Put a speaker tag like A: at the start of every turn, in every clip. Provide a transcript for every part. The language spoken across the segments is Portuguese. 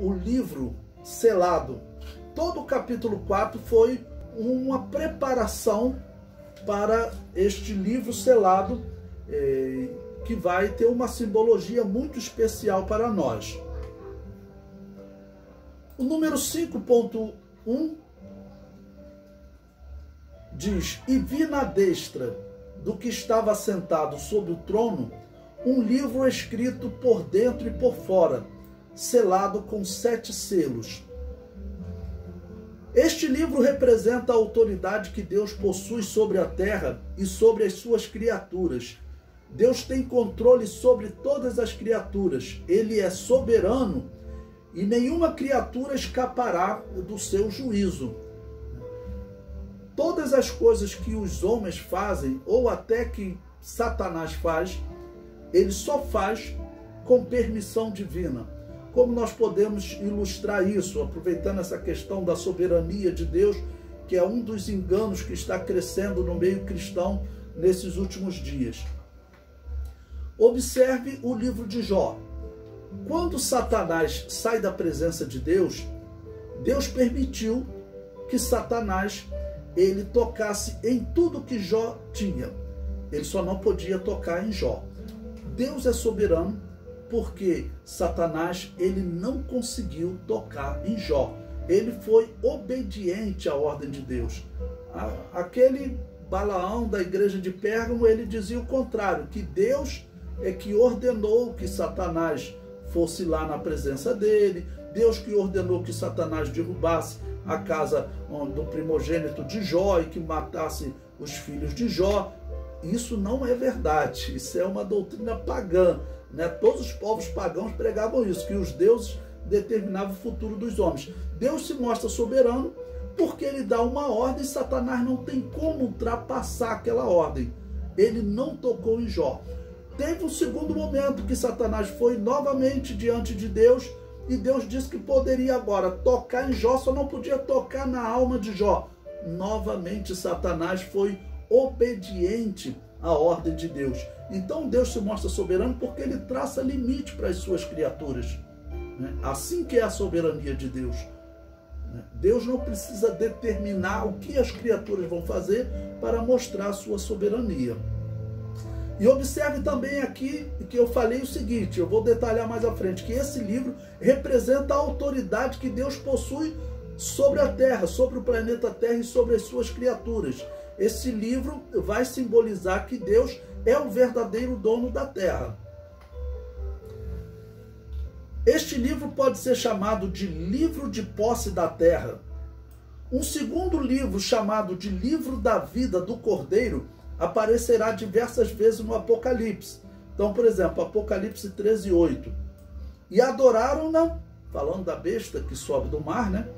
A: o livro selado. Todo o capítulo 4 foi uma preparação para este livro selado, que vai ter uma simbologia muito especial para nós. O número 5.1 diz: E vi na destra do que estava sentado sobre o trono um livro escrito por dentro e por fora, selado com 7 selos. Este livro representa a autoridade que Deus possui sobre a terra e sobre as suas criaturas. Deus tem controle sobre todas as criaturas. Ele é soberano e nenhuma criatura escapará do seu juízo. Todas as coisas que os homens fazem, ou até que Satanás faz, ele só faz com permissão divina. Como nós podemos ilustrar isso, aproveitando essa questão da soberania de Deus, que é um dos enganos que está crescendo no meio cristão nesses últimos dias. Observe o livro de Jó. Quando Satanás sai da presença de Deus, Deus permitiu que Satanás ele tocasse em tudo que Jó tinha. Ele só não podia tocar em Jó. Deus é soberano, porque Satanás ele não conseguiu tocar em Jó. Ele foi obediente à ordem de Deus. Aquele Balaão da igreja de Pérgamo, ele dizia o contrário, que Deus é que ordenou que Satanás fosse lá na presença dele, Deus que ordenou que Satanás derrubasse a casa do primogênito de Jó e que matasse os filhos de Jó. Isso não é verdade, isso é uma doutrina pagã. Todos os povos pagãos pregavam isso, que os deuses determinavam o futuro dos homens. Deus se mostra soberano porque ele dá uma ordem e Satanás não tem como ultrapassar aquela ordem. Ele não tocou em Jó. Teve um segundo momento que Satanás foi novamente diante de Deus e Deus disse que poderia agora tocar em Jó, só não podia tocar na alma de Jó. Novamente Satanás foi obediente à ordem de Deus. Então Deus se mostra soberano porque ele traça limite para as suas criaturas. Assim que é a soberania de Deus. Deus não precisa determinar o que as criaturas vão fazer para mostrar a sua soberania. E observe também aqui que eu falei o seguinte, eu vou detalhar mais à frente, que esse livro representa a autoridade que Deus possui sobre a Terra, sobre o planeta Terra e sobre as suas criaturas. Esse livro vai simbolizar que Deus é o verdadeiro dono da Terra. Este livro pode ser chamado de livro de posse da Terra. Um segundo livro, chamado de livro da vida do Cordeiro, aparecerá diversas vezes no Apocalipse. Então, por exemplo, Apocalipse 13:8. E adoraram-na, falando da besta que sobe do mar,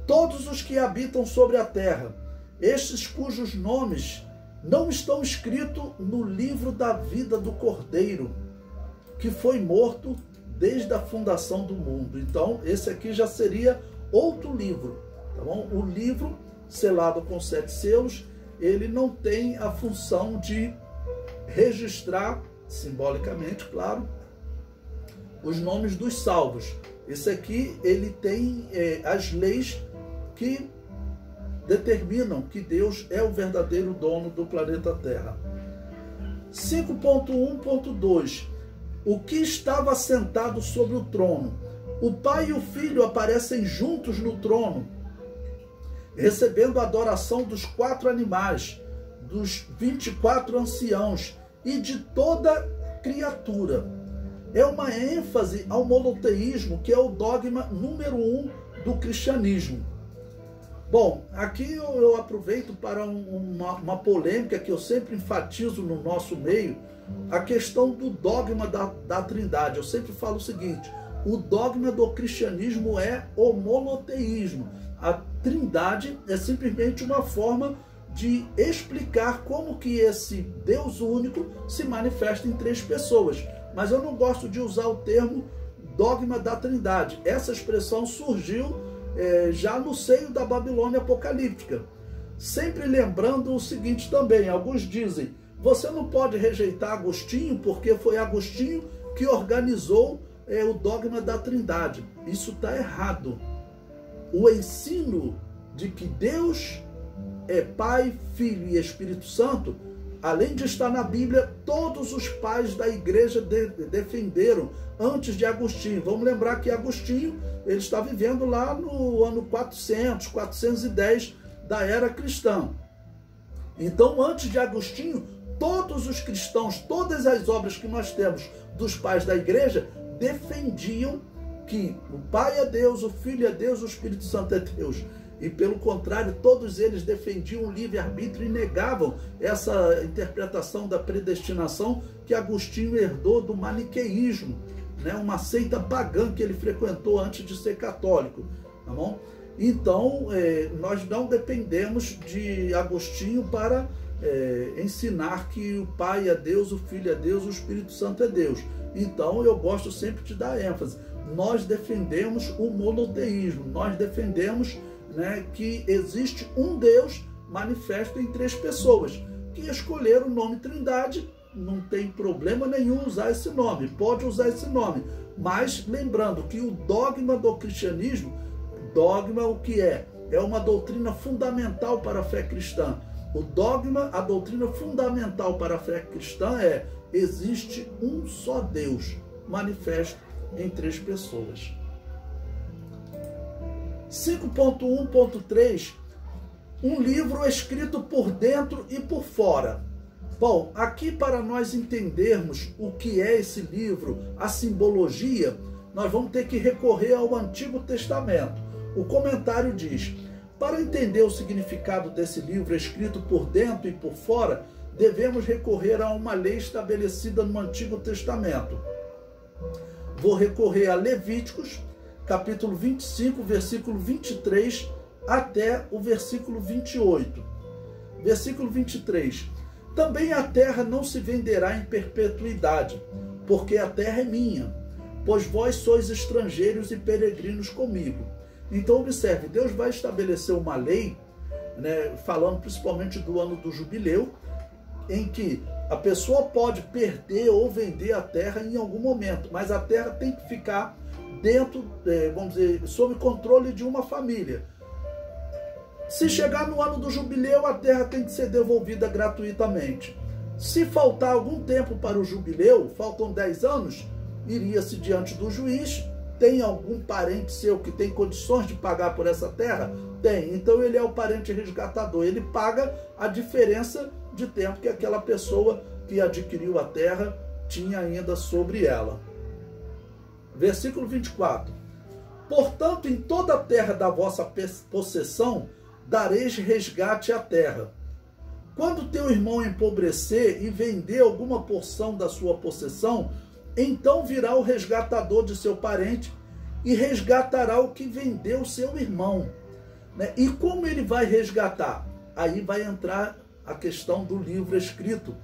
A: todos os que habitam sobre a terra, estes cujos nomes não estão escritos no livro da vida do Cordeiro, que foi morto desde a fundação do mundo. Então, esse aqui já seria outro livro, tá bom? O livro selado com 7 selos, ele não tem a função de registrar, simbolicamente, claro, os nomes dos salvos. Esse aqui, ele tem as leis que determinam que Deus é o verdadeiro dono do planeta Terra. 5.1.2. O que estava sentado sobre o trono? O Pai e o Filho aparecem juntos no trono, recebendo a adoração dos 4 animais, dos 24 anciãos e de toda criatura. É uma ênfase ao monoteísmo, que é o dogma número 1 do cristianismo. Bom, aqui eu aproveito para uma polêmica que eu sempre enfatizo no nosso meio, a questão do dogma da Trindade. Eu sempre falo o seguinte, o dogma do cristianismo é o monoteísmo. A Trindade é simplesmente uma forma de explicar como que esse Deus único se manifesta em 3 pessoas. Mas eu não gosto de usar o termo dogma da Trindade. Essa expressão surgiu já no seio da Babilônia apocalíptica. Sempre lembrando o seguinte também, alguns dizem, você não pode rejeitar Agostinho porque foi Agostinho que organizou o dogma da Trindade. Isso está errado. O ensino de que Deus é Pai, Filho e Espírito Santo, além de estar na Bíblia, todos os pais da igreja defenderam antes de Agostinho. Vamos lembrar que Agostinho, ele está vivendo lá no ano 400, 410 da era cristã. Então, antes de Agostinho, todos os cristãos, todas as obras que nós temos dos pais da igreja, defendiam que o Pai é Deus, o Filho é Deus, o Espírito Santo é Deus. E pelo contrário, todos eles defendiam o livre-arbítrio e negavam essa interpretação da predestinação que Agostinho herdou do maniqueísmo, né? Uma seita pagã que ele frequentou antes de ser católico, tá bom? Então, nós não dependemos de Agostinho para ensinar que o Pai é Deus, o Filho é Deus, o Espírito Santo é Deus. Então, eu gosto sempre de dar ênfase. Nós defendemos o monoteísmo, nós defendemos, né, que existe um Deus manifesto em três pessoas, que escolheram o nome Trindade. Não tem problema nenhum usar esse nome, pode usar esse nome, mas lembrando que o dogma do cristianismo, dogma o que é uma doutrina fundamental para a fé cristã. O dogma, a doutrina fundamental para a fé cristã existe um só Deus, manifesto em três pessoas. 5.1.3, um livro escrito por dentro e por fora. Bom, aqui para nós entendermos o que é esse livro, a simbologia, nós vamos ter que recorrer ao Antigo Testamento. O comentário diz: para entender o significado desse livro escrito por dentro e por fora, devemos recorrer a uma lei estabelecida no Antigo Testamento. Vou recorrer a Levíticos, capítulo 25, versículo 23 até o versículo 28. Versículo 23. Também a terra não se venderá em perpetuidade, porque a terra é minha, pois vós sois estrangeiros e peregrinos comigo. Então observe, Deus vai estabelecer uma lei, né, falando principalmente do ano do jubileu, em que a pessoa pode perder ou vender a terra em algum momento, mas a terra tem que ficar dentro, vamos dizer, sob controle de uma família. Se chegar no ano do jubileu, a terra tem que ser devolvida gratuitamente. Se faltar algum tempo para o jubileu, faltam 10 anos, iria-se diante do juiz. Tem algum parente seu que tem condições de pagar por essa terra? Tem. Então ele é o parente resgatador. Ele paga a diferença de tempo que aquela pessoa que adquiriu a terra tinha ainda sobre ela. Versículo 24. Portanto, em toda a terra da vossa possessão, dareis resgate à terra. Quando teu irmão empobrecer e vender alguma porção da sua possessão, então virá o resgatador de seu parente e resgatará o que vendeu seu irmão. Né? E como ele vai resgatar? Aí vai entrar a questão do livro escrito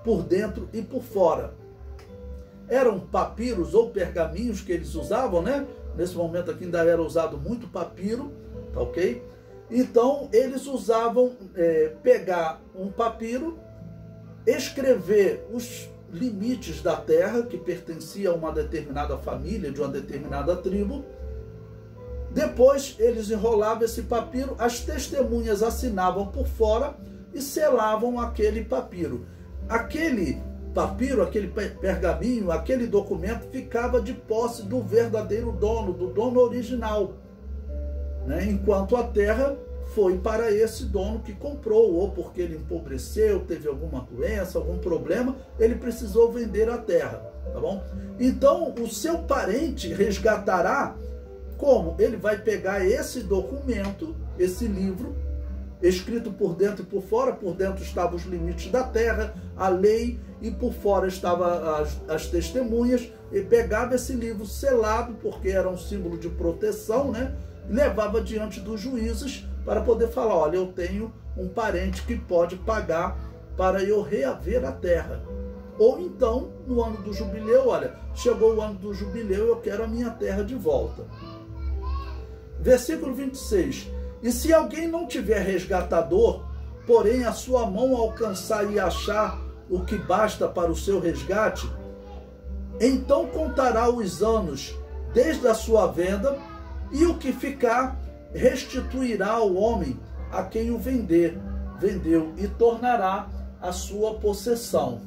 A: por dentro e por fora. Eram papiros ou pergaminhos que eles usavam, né? Nesse momento aqui ainda era usado muito papiro, tá ok? Então eles usavam pegar um papiro, escrever os limites da terra que pertencia a uma determinada família, de uma determinada tribo. Depois eles enrolavam esse papiro, as testemunhas assinavam por fora e selavam aquele papiro. Aquele papiro, aquele pergaminho, aquele documento ficava de posse do verdadeiro dono, do dono original, né? Enquanto a terra foi para esse dono que comprou, ou porque ele empobreceu, teve alguma doença, algum problema, ele precisou vender a terra, tá bom? Então, o seu parente resgatará como? Ele vai pegar esse documento, esse livro, escrito por dentro e por dentro estavam os limites da terra, a lei, e por fora estavam as testemunhas, e pegava esse livro selado, porque era um símbolo de proteção, né? Levava diante dos juízes para poder falar: olha, eu tenho um parente que pode pagar para eu reaver a terra. Ou então, no ano do jubileu, olha, chegou o ano do jubileu, eu quero a minha terra de volta. Versículo 26. E se alguém não tiver resgatador, porém a sua mão alcançar e achar o que basta para o seu resgate, Então contará os anos desde a sua venda, e o que ficar restituirá ao homem a quem o vendeu, e tornará a sua possessão.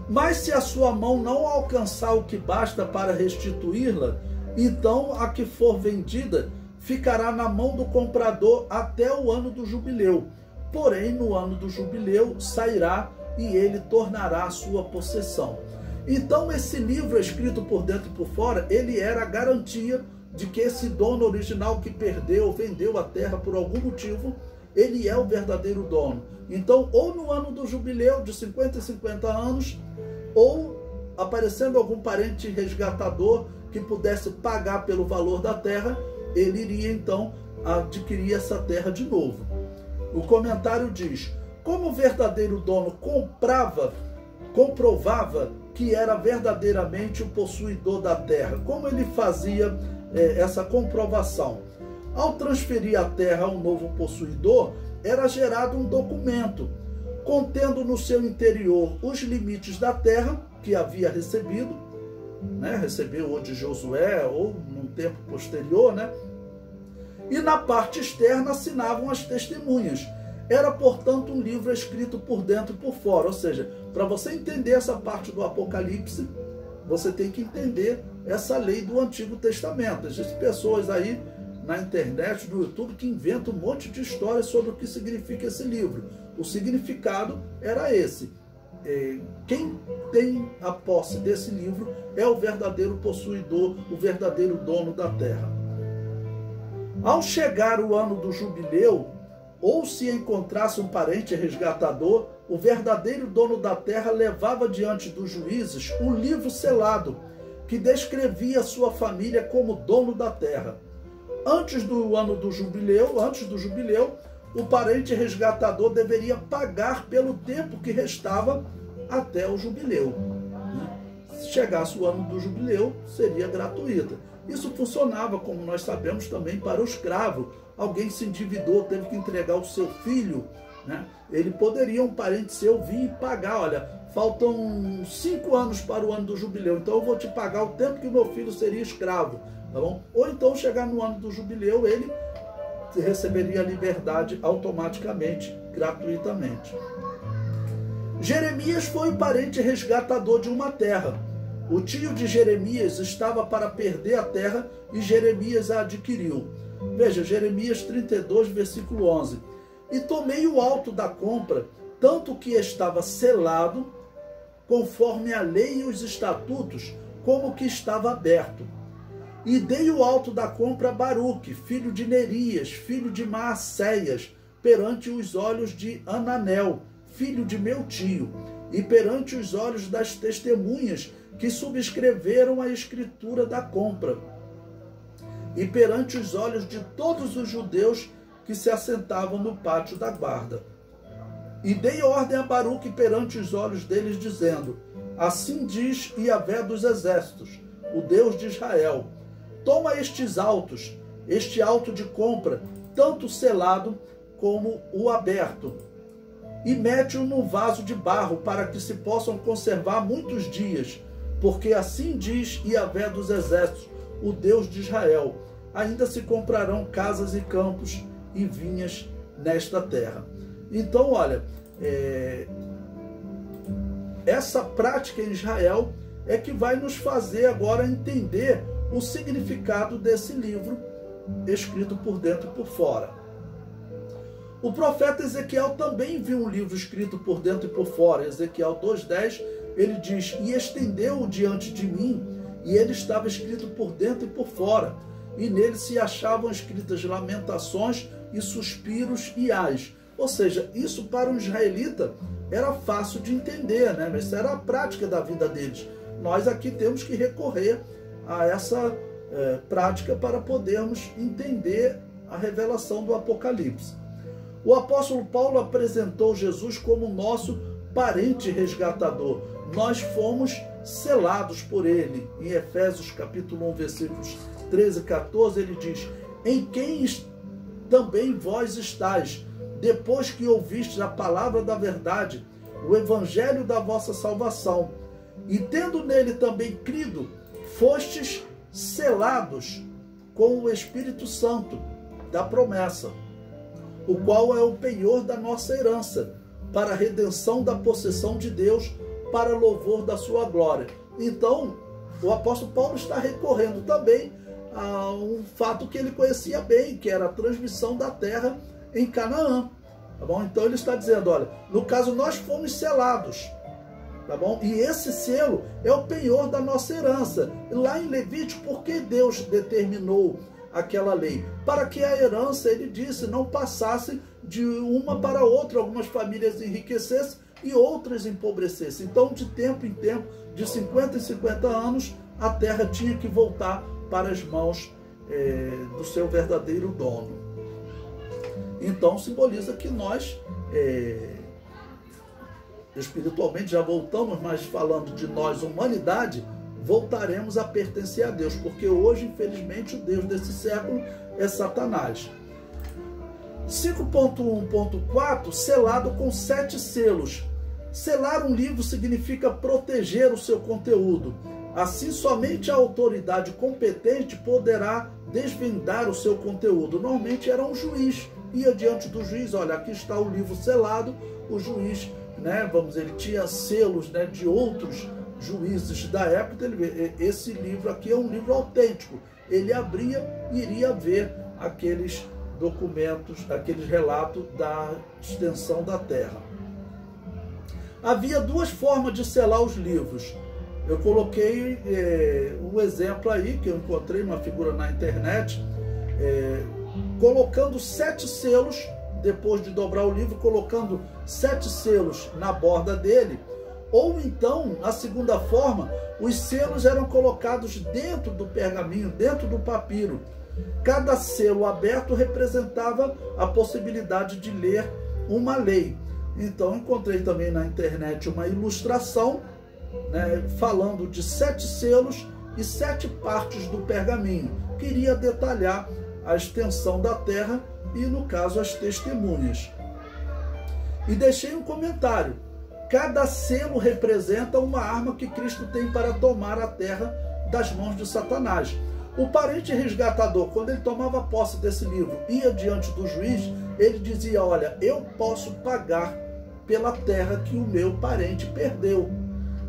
A: Mas se a sua mão não alcançar o que basta para restituí-la, então a que for vendida ficará na mão do comprador até o ano do jubileu. Porém, no ano do jubileu sairá e ele tornará a sua possessão. Então, esse livro escrito por dentro e por fora, ele era a garantia de que esse dono original que perdeu, vendeu a terra por algum motivo, ele é o verdadeiro dono. Então, ou no ano do jubileu de 50 e 50 anos, ou aparecendo algum parente resgatador que pudesse pagar pelo valor da terra, ele iria então adquirir essa terra de novo. O comentário diz: como o verdadeiro dono comprovava que era verdadeiramente o possuidor da terra? Como ele fazia essa comprovação? Ao transferir a terra ao novo possuidor, era gerado um documento contendo no seu interior os limites da terra que havia recebido, recebeu ou de Josué ou num tempo posterior, e na parte externa assinavam as testemunhas. Era, portanto, um livro escrito por dentro e por fora. Ou seja, para você entender essa parte do Apocalipse, você tem que entender essa lei do Antigo Testamento. Existem pessoas aí na internet, no YouTube, que inventam um monte de histórias sobre o que significa esse livro. O significado era esse. Quem tem a posse desse livro é o verdadeiro possuidor, o verdadeiro dono da terra. Ao chegar o ano do jubileu, ou se encontrasse um parente resgatador, o verdadeiro dono da terra levava diante dos juízes um livro selado que descrevia sua família como dono da terra. Antes do ano do jubileu, o parente resgatador deveria pagar pelo tempo que restava até o jubileu. Se chegasse o ano do jubileu, seria gratuita. Isso funcionava, como nós sabemos, também para o escravo. Alguém se endividou, teve que entregar o seu filho, ele poderia, um parente seu, vir e pagar: olha, faltam 5 anos para o ano do jubileu, então eu vou te pagar o tempo que o meu filho seria escravo, tá bom? Ou então, chegar no ano do jubileu, ele receberia a liberdade automaticamente, gratuitamente. Jeremias foi o parente resgatador de uma terra. O tio de Jeremias estava para perder a terra e Jeremias a adquiriu. Veja, Jeremias 32, versículo 11. E tomei o alto da compra, tanto que estava selado, conforme a lei e os estatutos, como que estava aberto. E dei o alto da compra a Baruque, filho de Nerias, filho de Maacéias, perante os olhos de Ananel, filho de meu tio, e perante os olhos das testemunhas que subscreveram a escritura da compra, e perante os olhos de todos os judeus que se assentavam no pátio da guarda. E dei ordem a Baruque perante os olhos deles, dizendo: assim diz Yahvé dos exércitos, o Deus de Israel: toma estes autos, este auto de compra, tanto selado como o aberto, e mete-o num vaso de barro, para que se possam conservar muitos dias, porque assim diz Yahvé dos exércitos, o Deus de Israel: ainda se comprarão casas e campos e vinhas nesta terra. Então, olha, essa prática em Israel é que vai nos fazer agora entender o significado desse livro escrito por dentro e por fora. O profeta Ezequiel também viu um livro escrito por dentro e por fora. Ezequiel 2:10, ele diz: e estendeu-o diante de mim, e ele estava escrito por dentro e por fora, e nele se achavam escritas lamentações e suspiros e ais. Ou seja, isso para um israelita era fácil de entender, Isso era a prática da vida deles. Nós aqui temos que recorrer a essa prática para podermos entender a revelação do Apocalipse. O apóstolo Paulo apresentou Jesus como nosso parente resgatador. Nós fomos selados por ele. Em Efésios capítulo 1, versículos 13 e 14, ele diz: em quem também vós estáis, depois que ouvistes a palavra da verdade, o evangelho da vossa salvação, E tendo nele também crido, fostes selados com o Espírito Santo da promessa, o qual é o penhor da nossa herança, para a redenção da possessão de Deus, para louvor da sua glória. Então, o apóstolo Paulo está recorrendo também a um fato que ele conhecia bem, que era a transmissão da terra em Canaã. Tá bom? Então ele está dizendo, olha, no caso nós fomos selados, tá bom? E esse selo é o penhor da nossa herança. E lá em Levítico, por que Deus determinou aquela lei? Para que a herança, ele disse, não passasse de uma para outra, algumas famílias enriquecessem e outras empobrecessem. Então, de tempo em tempo, de 50 em 50 anos, a terra tinha que voltar para as mãos do seu verdadeiro dono. Então, simboliza que nós, espiritualmente, já voltamos, mas falando de nós, humanidade, voltaremos a pertencer a Deus, porque hoje, infelizmente, o Deus desse século é Satanás. 5.1.4, selado com 7 selos. Selar um livro significa proteger o seu conteúdo. Assim, somente a autoridade competente poderá desvendar o seu conteúdo. Normalmente era um juiz, ia diante do juiz, olha, aqui está o livro selado, o juiz, né, ele tinha selos, né, de outros juízes da época. Esse livro aqui é um livro autêntico. Ele abria e iria ver aqueles documentos, aqueles relatos da extensão da terra. Havia 2 formas de selar os livros. Eu coloquei um exemplo aí, que eu encontrei uma figura na internet, colocando 7 selos, depois de dobrar o livro, colocando 7 selos na borda dele. Ou então, a segunda forma, os selos eram colocados dentro do pergaminho, dentro do papiro. Cada selo aberto representava a possibilidade de ler uma lei. Então, encontrei também na internet uma ilustração, né, falando de 7 selos e 7 partes do pergaminho. Queria detalhar a extensão da terra e, no caso, as testemunhas. E deixei um comentário. Cada selo representa uma arma que Cristo tem para tomar a terra das mãos de Satanás. O parente resgatador, quando ele tomava posse desse livro, ia diante do juiz, ele dizia, olha, eu posso pagar pela terra que o meu parente perdeu.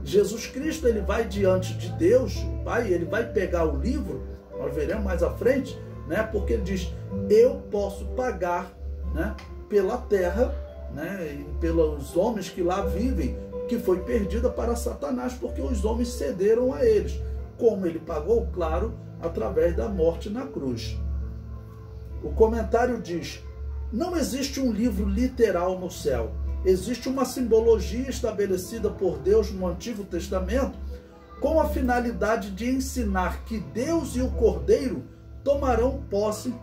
A: Jesus Cristo, ele vai diante de Deus, o Pai, ele vai pegar o livro, nós veremos mais à frente, né, porque ele diz, eu posso pagar, né, pela terra, né, e pelos homens que lá vivem, que foi perdida para Satanás, porque os homens cederam a eles. Como ele pagou, claro, através da morte na cruz. O comentário diz, não existe um livro literal no céu. Existe uma simbologia estabelecida por Deus no Antigo Testamento com a finalidade de ensinar que Deus e o Cordeiro tomarão posse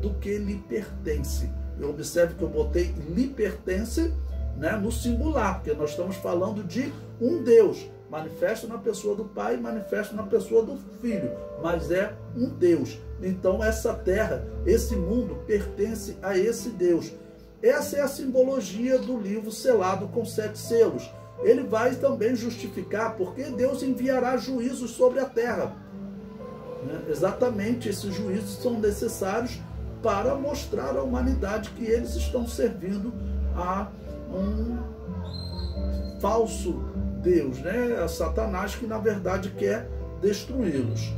A: do que lhe pertence. Eu observo que eu botei lhe pertence, né, no singular, porque nós estamos falando de um Deus, manifesto na pessoa do Pai, manifesto na pessoa do Filho, mas é um Deus. Então essa terra, esse mundo pertence a esse Deus. Essa é a simbologia do livro selado com 7 selos. Ele vai também justificar porque Deus enviará juízos sobre a terra. Exatamente, esses juízos são necessários para mostrar à humanidade que eles estão servindo a um falso Deus, né? A Satanás, que na verdade quer destruí-los.